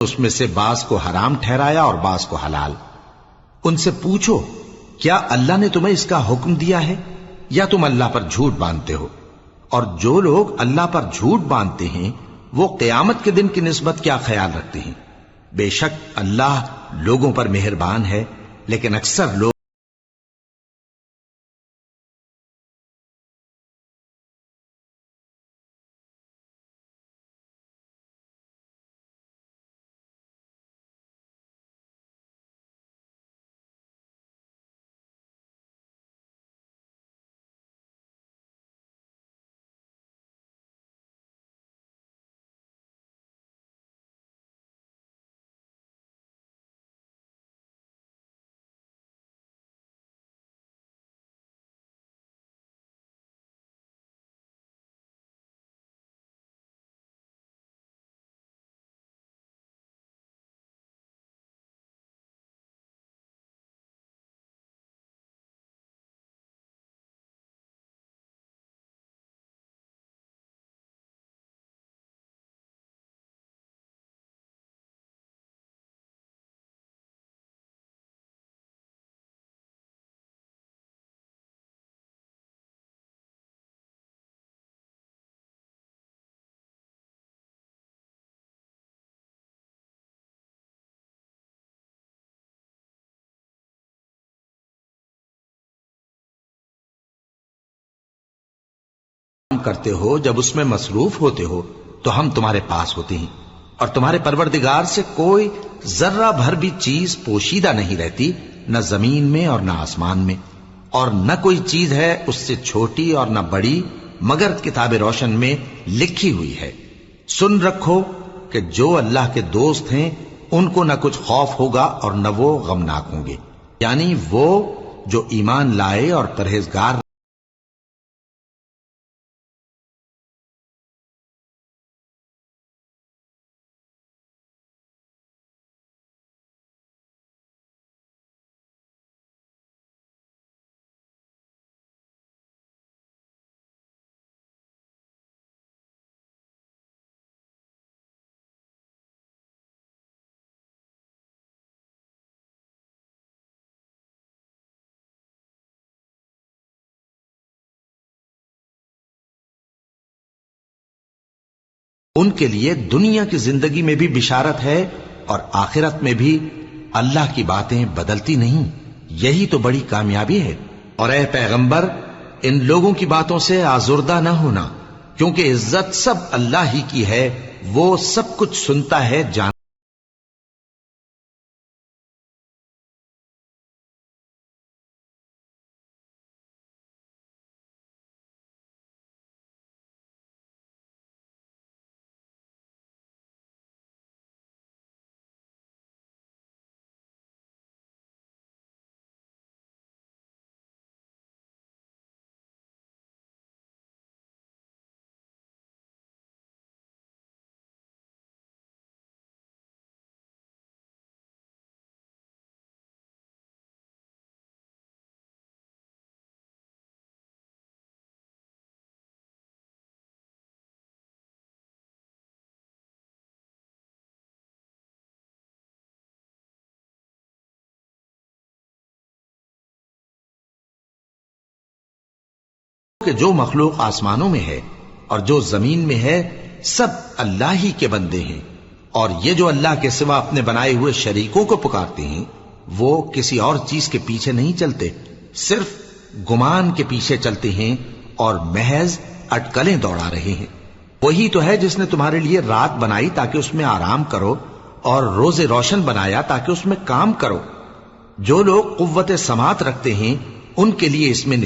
उसमें से बास को हराम ठहराया और बास को हलाल। उनसे पूछो, क्या अल्लाह ने तुम्हें इसका हुक्म दिया है या तुम अल्लाह पर झूठ बांधते हो? और जो लोग अल्लाह पर झूठ बांधते हैं वो क़यामत के दिन की निस्बत क्या ख्याल रखते हैं? बेशक अल्लाह लोगों पर मेहरबान है, लेकिन अक्सर लोग करते हो, जब उसमें मसरूफ होते हो तो हम तुम्हारे पास होते हैं, और तुम्हारे परवरदिगार से कोई जर्रा भर भी चीज पोशीदा नहीं रहती, न जमीन में और न आसमान में, और न कोई चीज है उससे छोटी और न बड़ी, मगर किताब रोशन में लिखी हुई है। सुन रखो कि जो अल्लाह के दोस्त हैं उनको न कुछ खौफ होगा और न वो गमनाक होंगे, यानी वो जो ईमान लाए और परहेजगार उनके लिए दुनिया की जिंदगी में भी बिशारत है और आखिरत में भी अल्लाह की बातें बदलती नहीं। यही तो बड़ी कामयाबी है। और ए पैगंबर, इन लोगों की बातों से आजुर्दा न होना, क्योंकि इज्जत सब अल्लाह ही की है, वो सब कुछ सुनता है, जान कि जो मखलूक आसमानों में है और जो जमीन में है सब अल्लाह ही के बंदे हैं। और ये जो अल्लाह के सिवा अपने बनाए हुए शरीकों को पुकारते हैं वो किसी और चीज के पीछे नहीं चलते, सिर्फ गुमान के पीछे चलते हैं और महज अटकलें दौड़ा रहे हैं। वही तो है जिसने तुम्हारे लिए रात बनाई ताकि उसमें आराम करो और रोजे रोशन बनाया ताकि उसमें काम करो। जो लोग कुव्वत समात रखते हैं उनके लिए इसमें